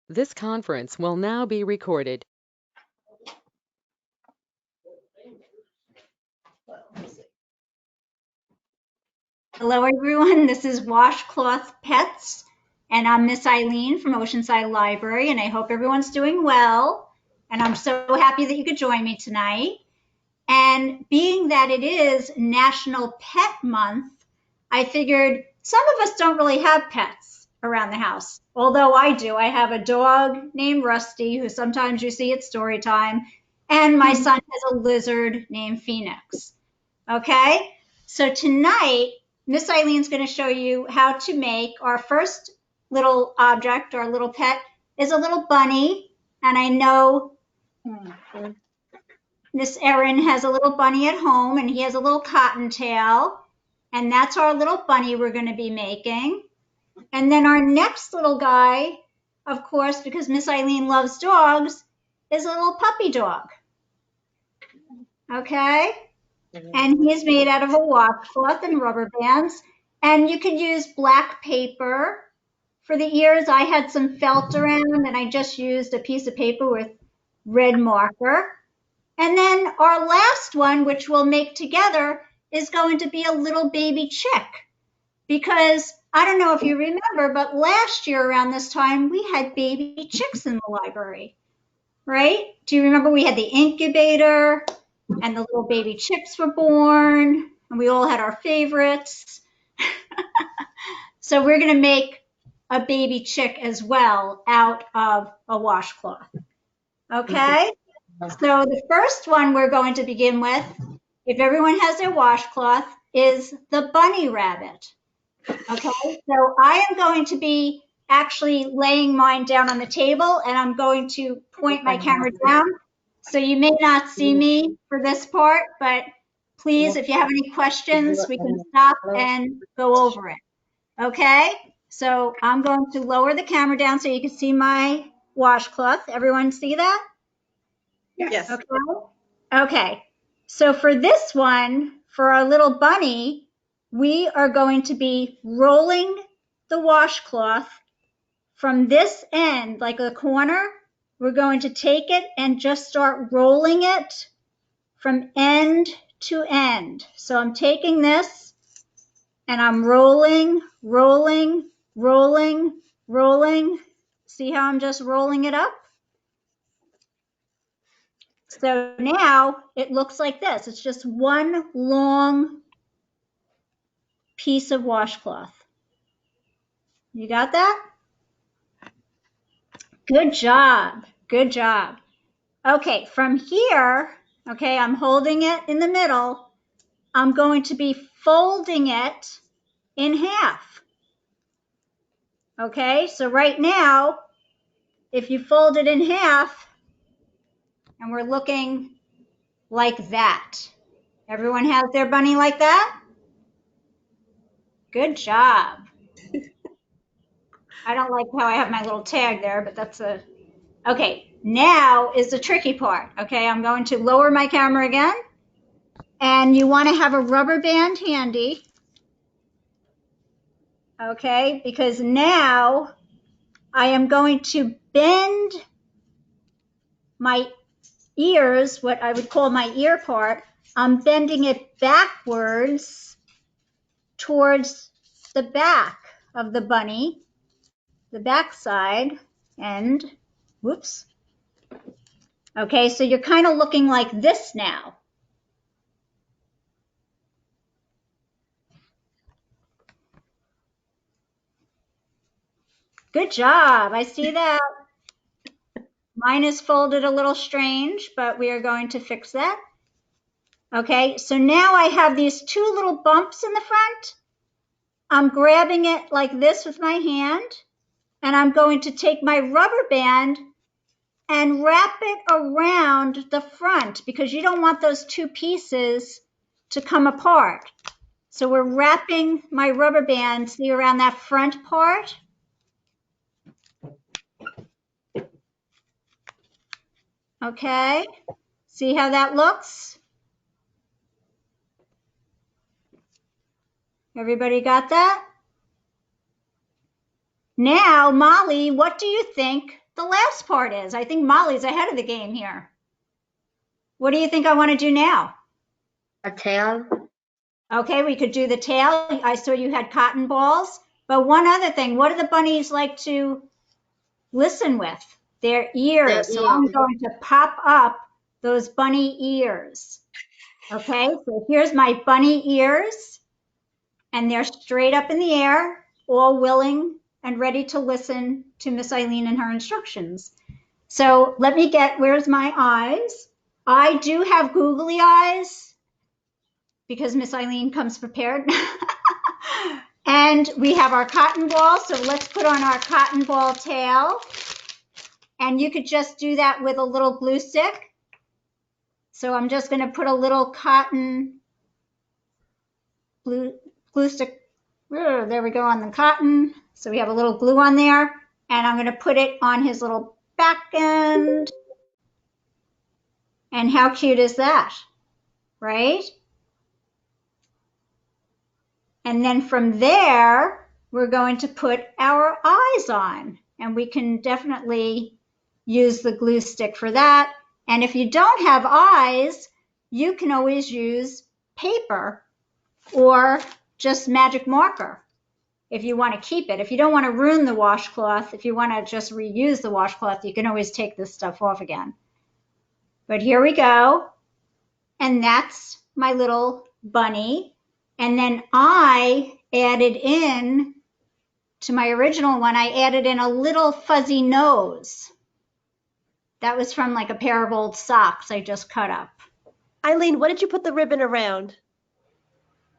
This conference will now be recorded. Hello, everyone. This is Washcloth Pets, and I'm Miss Ilene from Oceanside Library, and I hope everyone's doing well. And I'm so happy that you could join me tonight. And being that it is National Pet Month, I figured some of us don't really have pets around the house. Although I do. I have a dog named Rusty, who sometimes you see at story time, and my son has a lizard named Phoenix. Okay? So tonight, Miss Eileen's going to show you how to make our first little object, our little pet, is a little bunny. And I know Miss Erin has a little bunny at home, and he has a little cottontail. And that's our little bunny we're going to be making. And then our next little guy, of course, because Miss Eileen loves dogs, is a little puppy dog. Okay? And he's made out of a washcloth and rubber bands. And you could use black paper for the ears. I had some felt around and I just used a piece of paper with red marker. And then our last one, which we'll make together, is going to be a little baby chick. Because I don't know if you remember, but last year around this time, we had baby chicks in the library, right? Do you remember we had the incubator? And the little baby chicks were born, and we all had our favorites. So we're going to make a baby chick as well out of a washcloth. Okay? So the first one we're going to begin with, if everyone has their washcloth, is the bunny rabbit. Okay? So I am going to be actually laying mine down on the table, and I'm going to point my camera down. So you may not see me for this part, but please, if you have any questions, we can stop and go over it. Okay? So I'm going to lower the camera down so you can see my washcloth. Everyone see that? Yes. Okay. Okay. So for this one, for our little bunny, we are going to be rolling the washcloth from this end, like a corner. We're going to take it and just start rolling it from end to end. So I'm taking this and I'm rolling, rolling, rolling, rolling. See how I'm just rolling it up? So now it looks like this. It's just one long piece of washcloth. You got that? Good job. Good job. Okay, from here, okay, I'm holding it in the middle. I'm going to be folding it in half. Okay, so right now, if you fold it in half, and we're looking like that. Everyone has their bunny like that? Good job. I don't like how I have my little tag there, but that's a... Okay, now is the tricky part. Okay, I'm going to lower my camera again. And you want to have a rubber band handy. Okay, because now I am going to bend my ears, what I would call my ear part. I'm bending it backwards towards the back of the bunny, the back side, and whoops. Okay, so you're kind of looking like this now. Good job. I see that. Mine is folded a little strange, but we are going to fix that. Okay, so now I have these two little bumps in the front. I'm grabbing it like this with my hand, and I'm going to take my rubber band and wrap it around the front because you don't want those two pieces to come apart. So we're wrapping my rubber band, see, around that front part. Okay, see how that looks? Everybody got that? Now, Molly, what do you think the last part is. I think Molly's ahead of the game here. What do you think I want to do now? A tail? Okay, we could do the tail. I saw you had cotton balls. But one other thing, what do the bunnies like to listen with? Their ears. So I'm going to pop up those bunny ears. Okay, so here's my bunny ears. And they're straight up in the air, all willing and ready to listen to Miss Ilene and her instructions. So let me get, where's my eyes? I do have googly eyes because Miss Ilene comes prepared. And we have our cotton ball. So let's put on our cotton ball tail. And you could just do that with a little glue stick. So I'm just going to put a little cotton glue stick. There we go on the cotton. So we have a little glue on there. And I'm going to put it on his little back end. And how cute is that? Right? And then from there, we're going to put our eyes on. And we can definitely use the glue stick for that. And if you don't have eyes, you can always use paper or just magic marker if you want to keep it. If you don't want to ruin the washcloth, if you want to just reuse the washcloth, you can always take this stuff off again. But here we go. And that's my little bunny. And then I added in, to my original one, I added in a little fuzzy nose. That was from like a pair of old socks I just cut up. Ilene, what did you put the ribbon around?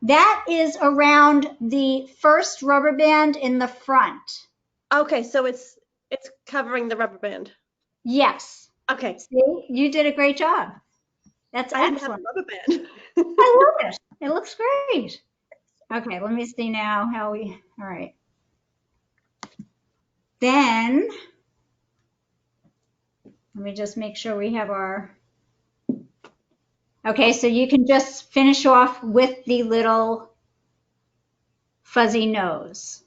That is around the first rubber band in the front. Okay, so it's covering the rubber band. Yes. Okay. See, you did a great job. That's excellent. I didn't have a rubber band. I love it. It looks great. Okay, let me see now how we, all right. Then, let me just make sure we have our, okay, so you can just finish off with the little fuzzy nose.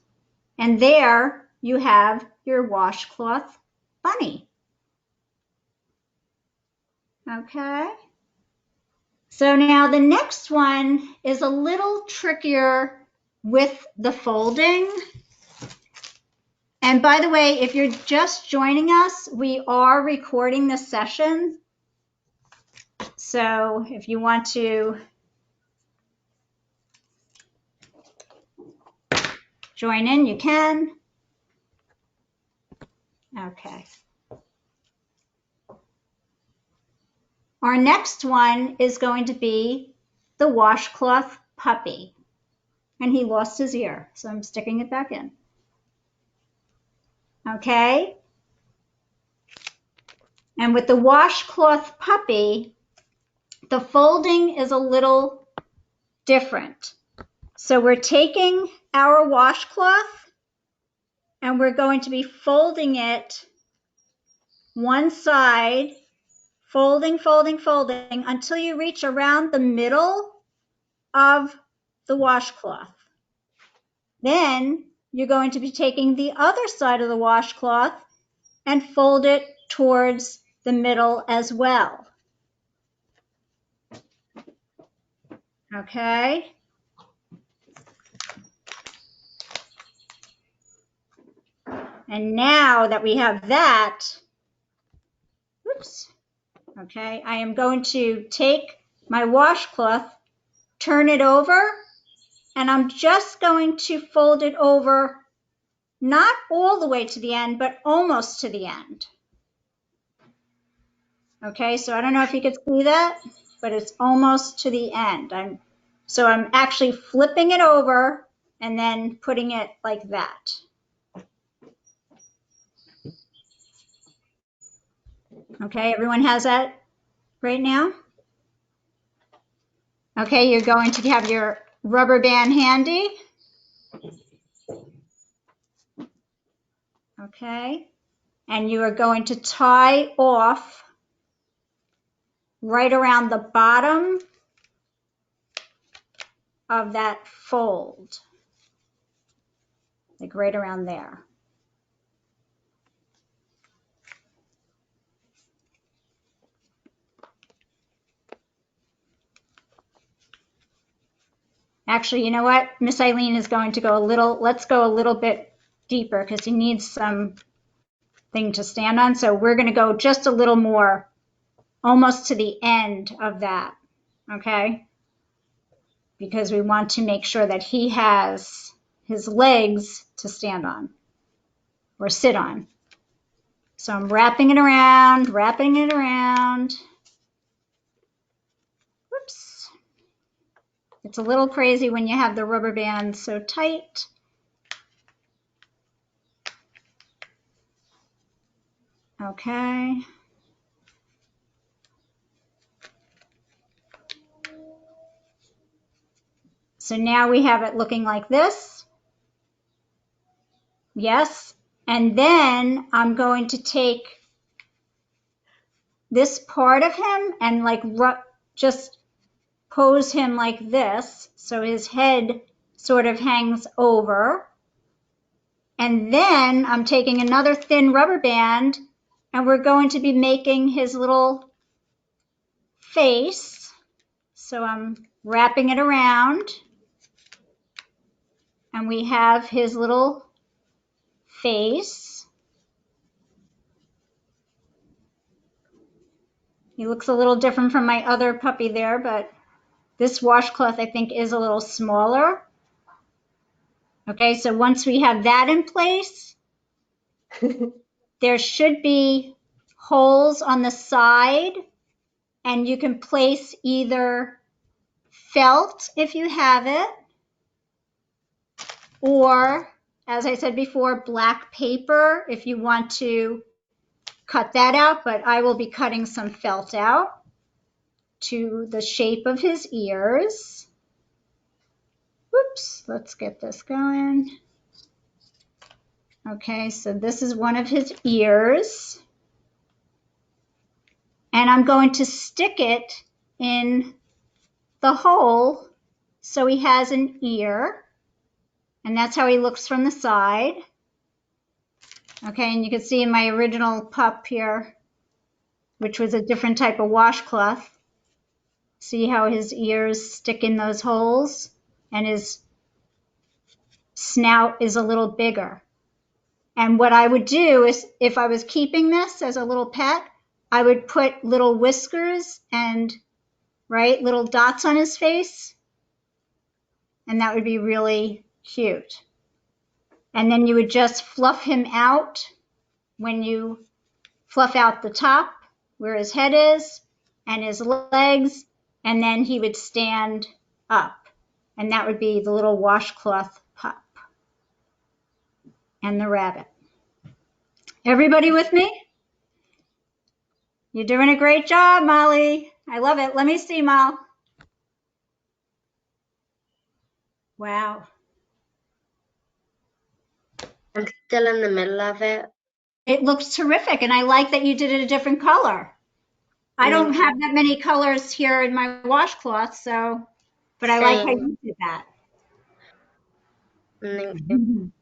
And there you have your washcloth bunny. Okay. So now the next one is a little trickier with the folding. And by the way, if you're just joining us, we are recording this session. So if you want to join in, you can. Okay. Our next one is going to be the Washcloth Puppy. And he lost his ear, so I'm sticking it back in. Okay. And with the Washcloth Puppy, the folding is a little different. So we're taking our washcloth and we're going to be folding it one side, folding, folding, folding until you reach around the middle of the washcloth. Then you're going to be taking the other side of the washcloth and fold it towards the middle as well. Okay. And now that we have that, oops, okay, I am going to take my washcloth, turn it over, and I'm just going to fold it over, not all the way to the end, but almost to the end. Okay, so I don't know if you could see that, but it's almost to the end. So I'm actually flipping it over and then putting it like that. Okay, everyone has that right now? Okay, you're going to have your rubber band handy. Okay, and you are going to tie off right around the bottom of that fold, like right around there. Actually, you know what? Miss Ilene is going to go let's go a little bit deeper because he needs some thing to stand on. So we're going to go just a little more, almost to the end of that, okay? Because we want to make sure that he has his legs to stand on or sit on. So I'm wrapping it around, wrapping it around. Whoops. It's a little crazy when you have the rubber band so tight. Okay. So now we have it looking like this. Yes. And then I'm going to take this part of him and like just pose him like this. So his head sort of hangs over. And then I'm taking another thin rubber band and we're going to be making his little face. So I'm wrapping it around and we have his little face. He looks a little different from my other puppy there, but this washcloth I think is a little smaller. Okay, so once we have that in place, there should be holes on the side and you can place either felt if you have it, or as I said before, black paper if you want to cut that out, but I will be cutting some felt out to the shape of his ears. Whoops, let's get this going. Okay, so this is one of his ears. And I'm going to stick it in the hole so he has an ear. And that's how he looks from the side. Okay, and you can see in my original pup here, which was a different type of washcloth, see how his ears stick in those holes and his snout is a little bigger. And what I would do is, if I was keeping this as a little pet, I would put little whiskers and, right, little dots on his face. And that would be really cute. And then you would just fluff him out when you fluff out the top where his head is and his legs, and then he would stand up. And that would be the little washcloth pup and the rabbit. Everybody with me? You're doing a great job, Molly. I love it. Let me see, Molly. Wow. I'm still in the middle of it. It looks terrific, and I like that you did it a different color. I don't have that many colors here in my washcloth, so, but I like how you did that. Thank you.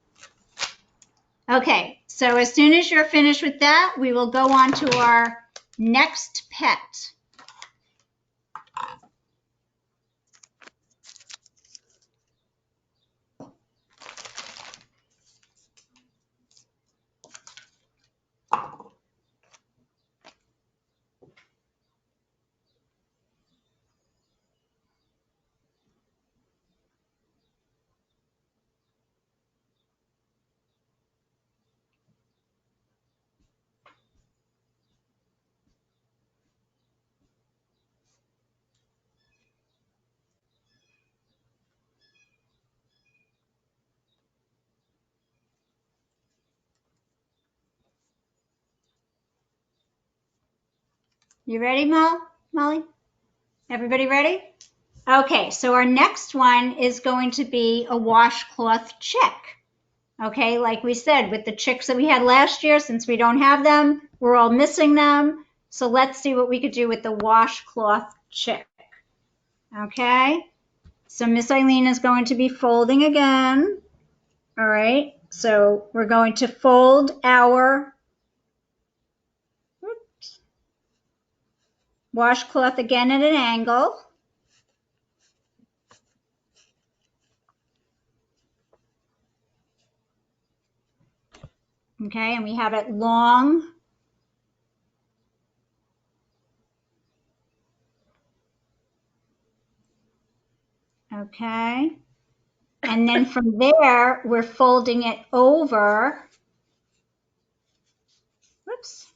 Okay, so as soon as you're finished with that, we will go on to our next pet. You ready, Molly? Everybody ready? Okay, so our next one is going to be a washcloth chick. Okay, like we said, with the chicks that we had last year, since we don't have them, we're all missing them. So let's see what we could do with the washcloth chick. Okay, so Miss Ilene is going to be folding again. All right, so we're going to fold our washcloth again at an angle. Okay, and we have it long. Okay. And then from there, we're folding it over. Whoops.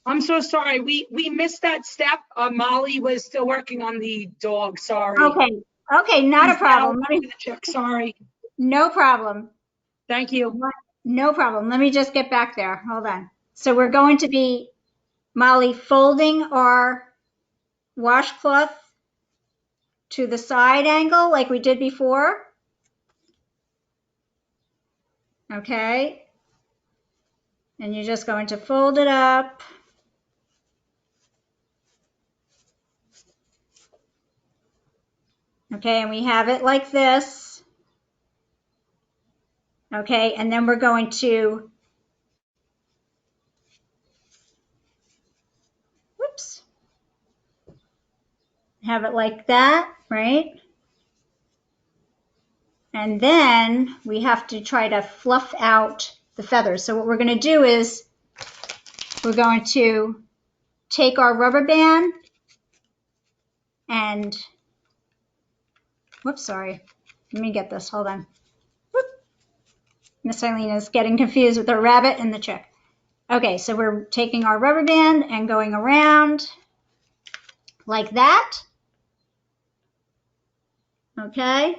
I'm so sorry. We missed that step. Molly was still working on the dog. Sorry. Okay. Okay, not a She's now problem. on to the chick. Sorry. No problem. Thank you. No problem. Let me just get back there. Hold on. So we're going to be, Molly, folding our washcloth to the side angle like we did before. Okay. And you're just going to fold it up. Okay, and we have it like this. Okay, and then we're going to, whoops, have it like that, right? And then we have to try to fluff out the feathers. So what we're going to do is we're going to take our rubber band and, whoops, sorry. Let me get this, hold on. Whoop. Miss Ilene is getting confused with the rabbit and the chick. Okay, so we're taking our rubber band and going around like that. Okay.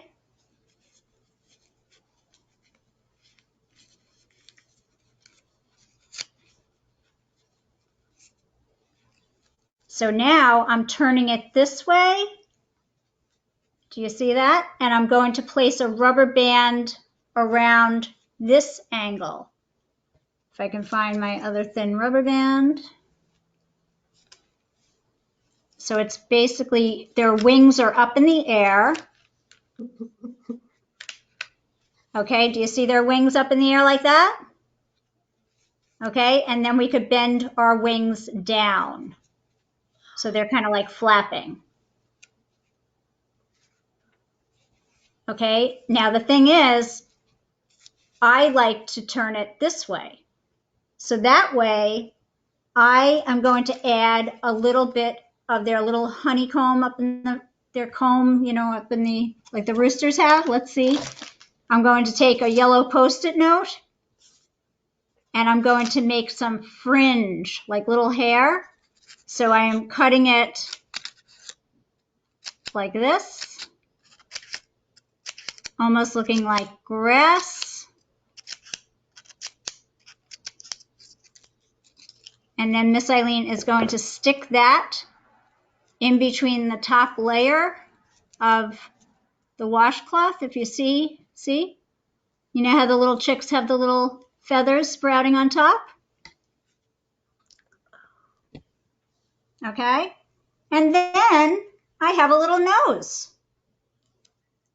So now I'm turning it this way. Do you see that? And I'm going to place a rubber band around this angle. If I can find my other thin rubber band. So it's basically, their wings are up in the air. Okay, do you see their wings up in the air like that? Okay, and then we could bend our wings down. So they're kind of like flapping. Okay, now the thing is, I like to turn it this way. So that way, I am going to add a little bit of their little honeycomb up in their comb, you know, up in the, like the roosters have. Let's see. I'm going to take a yellow Post-it note and I'm going to make some fringe, like little hair. So I am cutting it like this, almost looking like grass. And then Miss Ilene is going to stick that in between the top layer of the washcloth. If you see? You know how the little chicks have the little feathers sprouting on top? Okay. And then I have a little nose.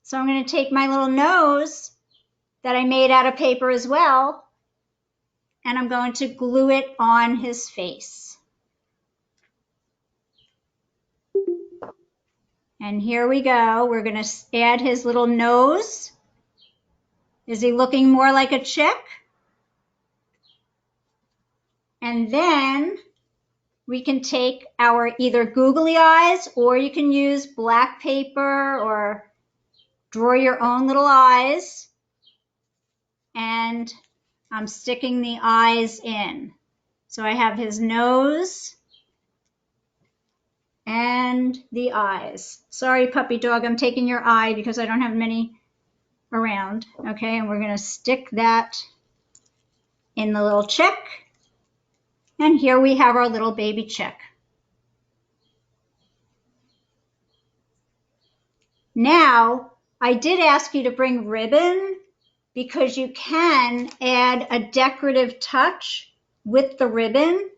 So I'm going to take my little nose that I made out of paper as well, and I'm going to glue it on his face. And here we go. We're going to add his little nose. Is he looking more like a chick? And then we can take our either googly eyes, or you can use black paper or draw your own little eyes. And I'm sticking the eyes in. So I have his nose and the eyes. Sorry, puppy dog, I'm taking your eye because I don't have many around. Okay, and we're going to stick that in the little chick. And here we have our little baby chick. Now, I did ask you to bring ribbon because you can add a decorative touch with the ribbon.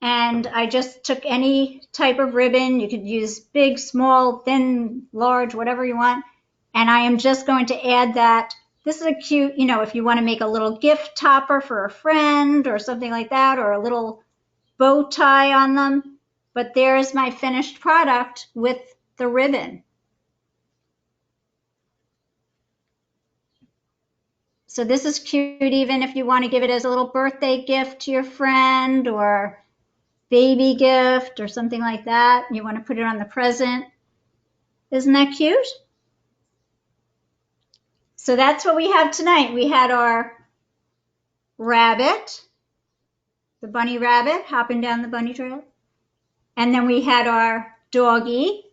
And I just took any type of ribbon. You could use big, small, thin, large, whatever you want. And I am just going to add that. This is a cute, you know, if you want to make a little gift topper for a friend or something like that, or a little bow tie on them. But there's my finished product with the ribbon. So this is cute even if you want to give it as a little birthday gift to your friend or baby gift or something like that. You want to put it on the present. Isn't that cute? So that's what we have tonight. We had our rabbit, the bunny rabbit hopping down the bunny trail. And then we had our doggy.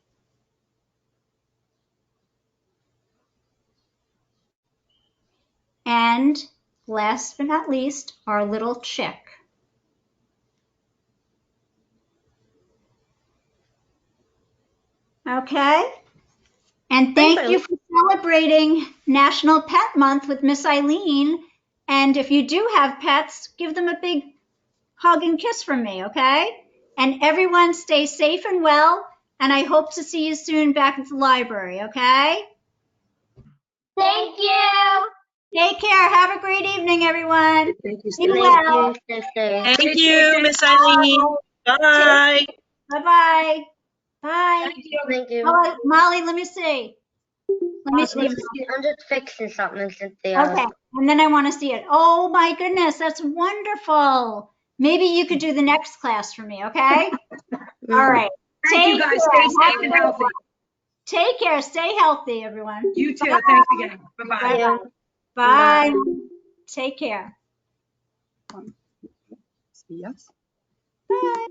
And last but not least, our little chick. Okay? And thank you for celebrating National Pet Month with Miss Ilene. And if you do have pets, give them a big hug and kiss from me, okay? And everyone stay safe and well. And I hope to see you soon back at the library, okay? Thank you. Take care. Have a great evening, everyone. Thank you, Be Stacey. well. Thank you, sister. Thank you, Miss Eileen. Bye. Bye-bye. Bye. Thank you. Thank you. Molly, let me see. Let me see. I'm just fixing something, Cynthia. Okay, and then I want to see it. Oh my goodness, that's wonderful. Maybe you could do the next class for me, okay? All right. Thank you, guys. Stay safe and healthy. Take care. Stay healthy, everyone. You too. Bye. Thanks again. Bye-bye. Thank you. Bye. Take care. Yes. Bye.